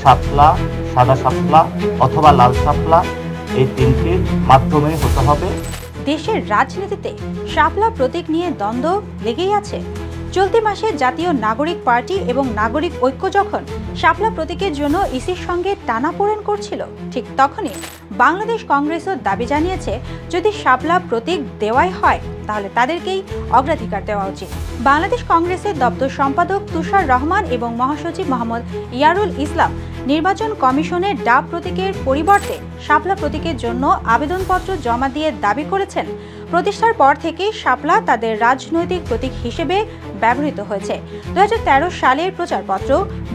শাপলা, সাদা শাপলা অথবা লাল শাপলা, এই তিনটির মাধ্যমে হতে হবে। দেশের রাজনীতিতে শাপলা প্রতীক নিয়ে দ্বন্দ্ব লেগেই আছে। চলতি মাসে জাতীয় নাগরিক পার্টি এবং নাগরিক ঐক্য যখন শাপলা প্রতীকের জন্য ইসির সঙ্গে টানাপোড়েন করছিল, ঠিক তখনই বাংলাদেশ কংগ্রেসও দাবি জানিয়েছে যদি শাপলা প্রতীক দেওয়াই হয় তাহলে তাদেরকেই অগ্রাধিকার দেওয়া উচিত। বাংলাদেশ কংগ্রেসের দপ্তর সম্পাদক তুষার রহমান এবং মহাসচিব মোহাম্মদ ইয়ারুল ইসলাম নির্বাচন কমিশনের ডাব প্রতীকের পরিবর্তে শাপলা প্রতীকের জন্য আবেদনপত্র জমা দিয়ে দাবি করেছেন প্রতিষ্ঠার পর থেকে শাপলা তাদের রাজনৈতিক প্রতীক হিসেবে ব্যবহৃত হয়েছে। 2013 সালের প্রচারপত্র,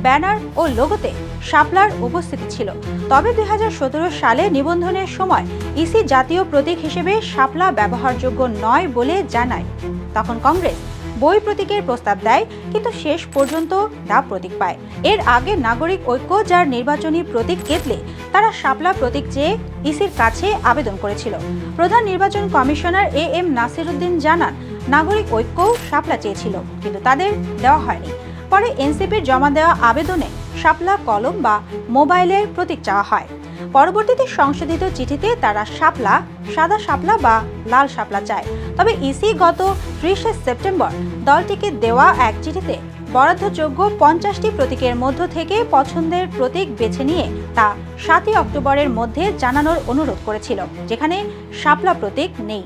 ব্যানার ও লোগোতে শাপলার উপস্থিতি ছিল। তবে 2017 সালে নিবন্ধনের সময় ইসি জাতীয় প্রতীক হিসেবে শাপলা ব্যবহারযোগ্য নয় বলে জানায়। তখন কংগ্রেস বই প্রতীকের প্রস্তাব দেয়, কিন্তু শেষ পর্যন্ত ডাব প্রতীক পায়। এর আগে নাগরিক ঐক্য, যার নির্বাচনী প্রতীক কেতলি, তারা শাপলা প্রতীক চেয়ে ইসির কাছে আবেদন করেছিল। প্রধান নির্বাচন কমিশনার AM নাসির উদ্দিন জানান, নাগরিক ঐক্যও শাপলা চেয়েছিল, কিন্তু তাদের দেওয়া হয়নি। পরে এনসিপির জমা দেওয়া আবেদনে শাপলা কলম বা মোবাইলের প্রতীক চাওয়া হয়। পরবর্তীতে সংশোধিত চিঠিতে তারা শাপলা, সাদা শাপলা বা লাল শাপলা চায়। তবে ইসি গত 30 সেপ্টেম্বর দলটিকে দেওয়া এক চিঠিতে বরাদ্দযোগ্য 50টি প্রতীকের মধ্য থেকে পছন্দের প্রতীক বেছে নিয়ে তা 7 অক্টোবরের মধ্যে জানানোর অনুরোধ করেছিল, যেখানে শাপলা প্রতীক নেই।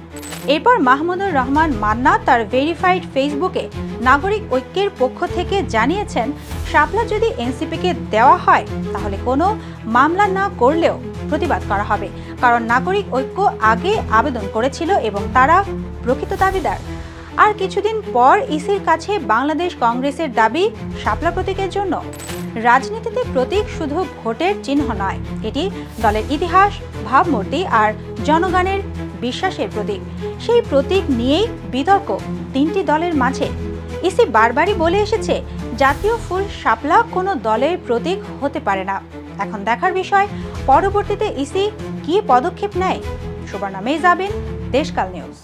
এরপর মাহমুদুর রহমান মান্না তার ভেরিফাইড ফেসবুকে নাগরিক ঐক্যের পক্ষ থেকে জানিয়েছেন, শাপলা যদি এনসিপিকে দেওয়া হয় তাহলে কোনো মামলা না করলেও প্রতিবাদ করা হবে, কারণ নাগরিক ঐক্য আগে আবেদন করেছিল এবং তারা প্রকৃত দাবিদার। আর কিছুদিন পর ইসির কাছে বাংলাদেশ কংগ্রেসের দাবি শাপলা প্রতীকের জন্য। রাজনীতিতে প্রতীক শুধু ভোটের চিহ্ন নয়, এটি দলের ইতিহাস, ভাবমূর্তি আর জনগণের বিশ্বাসের প্রতীক। সেই প্রতীক নিয়েই বিতর্ক তিনটি দলের মাঝে। ইসি বারবারই বলে এসেছে, জাতীয় ফুল শাপলা কোনো দলের প্রতীক হতে পারে না। এখন দেখার বিষয় পরবর্তীতে ইসি কি পদক্ষেপ নেয়। সুবর্ণা মেহজাবিন, দেশকাল নিউজ।